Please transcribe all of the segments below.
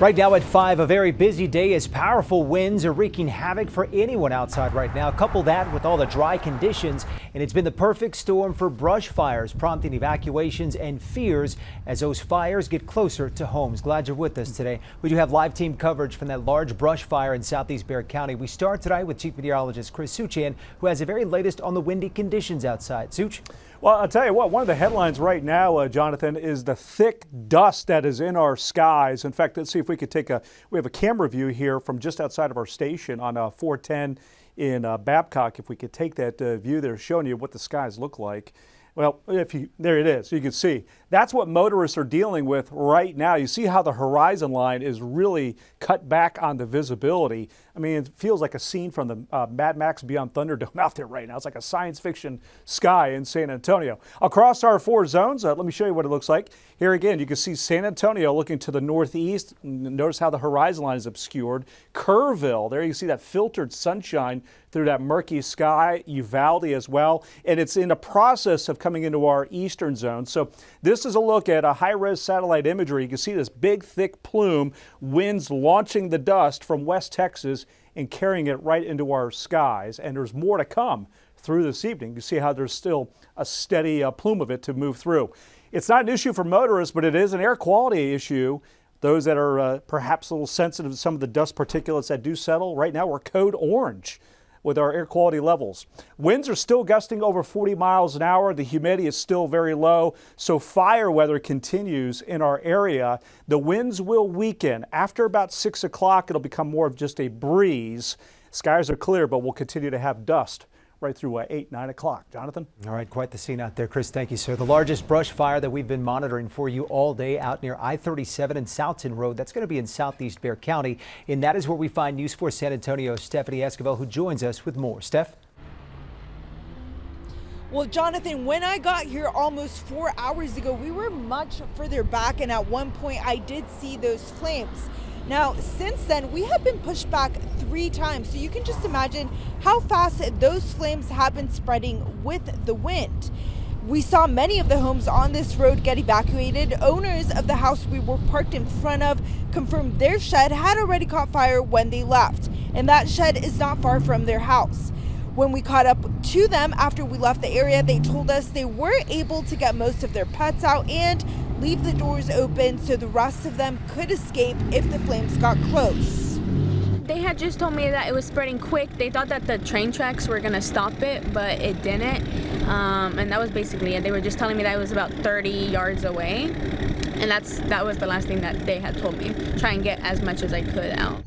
Right now at 5, a very busy day as powerful winds are wreaking havoc for anyone outside right now. Couple that with all the dry conditions, and it's been the perfect storm for brush fires, prompting evacuations and fears as those fires get closer to homes. Glad you're with us today. We do have live team coverage from that large brush fire in southeast Bexar County. We start tonight with Chief Meteorologist Chris Suchan, who has the very latest on the windy conditions outside. Such? Well, I'll tell you what, one of the headlines right now, Jonathan, is the thick dust that is in our skies. In fact, let's see if we could we have a camera view here from just outside of our station on 410 in Babcock. If we could take that view there, showing you what the skies look like. Well, there it is. You can see that's what motorists are dealing with right now. You see how the horizon line is really cut back on the visibility. I mean, it feels like a scene from the Mad Max Beyond Thunderdome out there right now. It's like a science fiction sky in San Antonio. Across our 4 zones, let me show you what it looks like. Here again, you can see San Antonio looking to the northeast. Notice how the horizon line is obscured. Kerrville, there you see that filtered sunshine through that murky sky. Uvalde as well. And it's in the process of coming into our eastern zone. So this is a look at a high-res satellite imagery. You can see this big, thick plume, winds launching the dust from West Texas and carrying it right into our skies. And there's more to come through this evening. You see how there's still a steady plume of it to move through. It's not an issue for motorists, but it is an air quality issue. Those that are perhaps a little sensitive to some of the dust particulates that do settle, right now we're code orange with our air quality levels. Winds are still gusting over 40 miles an hour. The humidity is still very low, so fire weather continues in our area. The winds will weaken. After about 6 o'clock, it'll become more of just a breeze. Skies are clear, but we'll continue to have dust right through 8, 9 o'clock. Jonathan? All right, quite the scene out there. Chris, thank you, sir. The largest brush fire that we've been monitoring for you all day out near I-37 and Southton Road. That's going to be in southeast Bexar County, and that is where we find News 4 San Antonio's Stephanie Esquivel, who joins us with more. Steph? Well, Jonathan, when I got here almost 4 hours ago, we were much further back, and at one point I did see those flames. Now, since then, we have been pushed back 3 times, so you can just imagine how fast those flames have been spreading with the wind. We saw many of the homes on this road get evacuated. Owners of the house we were parked in front of confirmed their shed had already caught fire when they left, and that shed is not far from their house. When we caught up to them after we left the area, they told us they were able to get most of their pets out and leave the doors open so the rest of them could escape if the flames got close. They had just told me that it was spreading quick. They thought that the train tracks were going to stop it, but it didn't. And that was basically it. They were just telling me that it was about 30 yards away. And that was the last thing that they had told me. Try and get as much as I could out.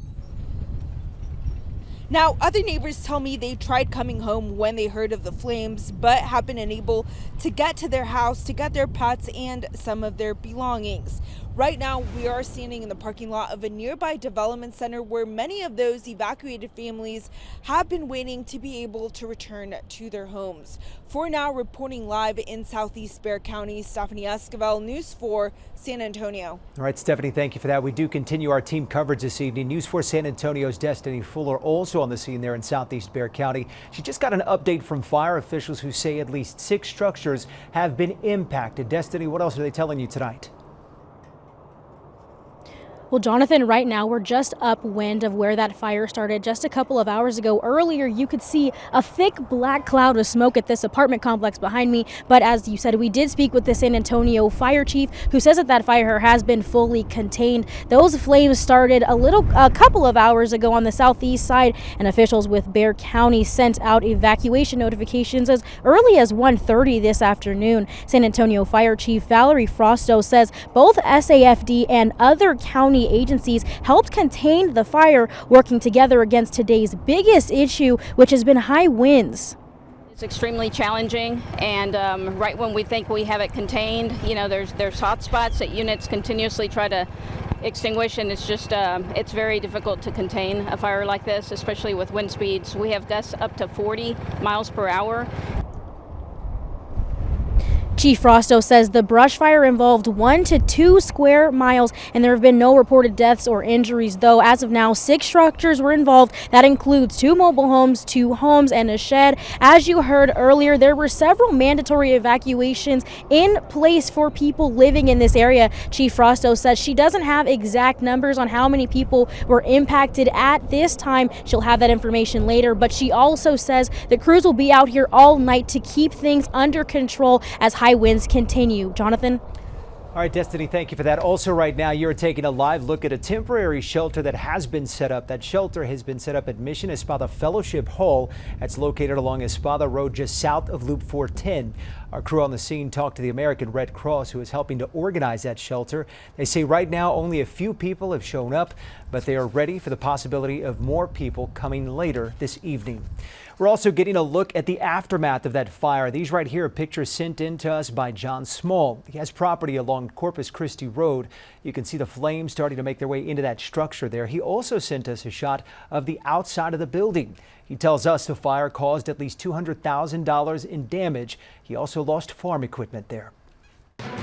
Now, other neighbors tell me they tried coming home when they heard of the flames, but have been unable to get to their house to get their pets and some of their belongings. Right now, we are standing in the parking lot of a nearby development center where many of those evacuated families have been waiting to be able to return to their homes. For now, reporting live in southeast Bexar County, Stephanie Esquivel, News 4 San Antonio. All right, Stephanie, thank you for that. We do continue our team coverage this evening. News 4 San Antonio's Destiny Fuller also on the scene there in southeast Bexar County. She just got an update from fire officials who say at least 6 structures have been impacted. Destiny, what else are they telling you tonight? Well, Jonathan, right now we're just upwind of where that fire started just a couple of hours ago. Earlier, you could see a thick black cloud of smoke at this apartment complex behind me. But as you said, we did speak with the San Antonio fire chief, who says that fire has been fully contained. Those flames started a couple of hours ago on the southeast side, and officials with Bexar County sent out evacuation notifications as early as 1:30 this afternoon. San Antonio Fire Chief Valerie Frosto says both SAFD and other county agencies helped contain the fire, working together against today's biggest issue, which has been high winds. It's extremely challenging, and right when we think we have it contained, there's hot spots that units continuously try to extinguish, and it's just it's very difficult to contain a fire like this, especially with wind speeds. We have gusts up to 40 miles per hour. Chief Frosto says the brush fire involved 1 to 2 square miles, and there have been no reported deaths or injuries, though as of now 6 structures were involved. That includes 2 mobile homes, 2 homes, and a shed. As you heard earlier, there were several mandatory evacuations in place for people living in this area. Chief Frosto says she doesn't have exact numbers on how many people were impacted at this time. She'll have that information later, but she also says the crews will be out here all night to keep things under control as high winds continue. Jonathan? All right, Destiny, thank you for that. Also, right now, you're taking a live look at a temporary shelter that has been set up. That shelter has been set up at Mission Espada Fellowship Hall. That's located along Espada Road, just south of Loop 410. Our crew on the scene talked to the American Red Cross, who is helping to organize that shelter. They say right now only a few people have shown up, but they are ready for the possibility of more people coming later this evening. We're also getting a look at the aftermath of that fire. These right here are pictures sent in to us by John Small. He has property along Corpus Christi Road. You can see the flames starting to make their way into that structure there. He also sent us a shot of the outside of the building. He tells us the fire caused at least $200,000 in damage. He also lost farm equipment there.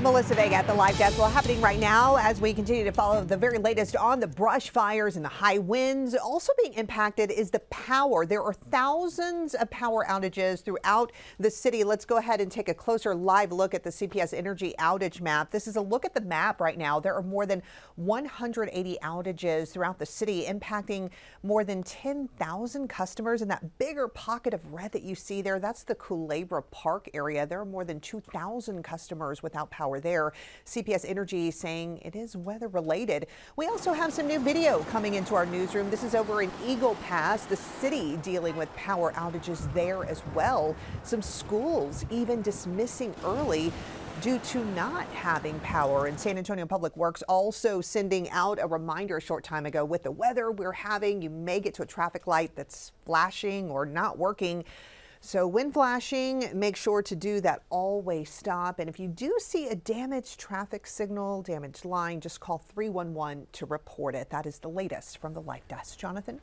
Melissa Vega at the live desk. Well, happening right now as we continue to follow the very latest on the brush fires and the high winds. Also being impacted is the power. There are thousands of power outages throughout the city. Let's go ahead and take a closer live look at the CPS energy outage map. This is a look at the map right now. There are more than 180 outages throughout the city, impacting more than 10,000 customers. And that bigger pocket of red that you see there, that's the Culebra Park area. There are more than 2,000 customers without power there. CPS Energy saying it is weather related. We also have some new video coming into our newsroom. This is over in Eagle Pass, the city dealing with power outages there as well. Some schools even dismissing early due to not having power. And San Antonio Public Works also sending out a reminder a short time ago with the weather we're having. You may get to a traffic light that's flashing or not working. So when flashing, make sure to do that always stop. And if you do see a damaged traffic signal, damaged line, just call 311 to report it. That is the latest from the Live Desk. Jonathan?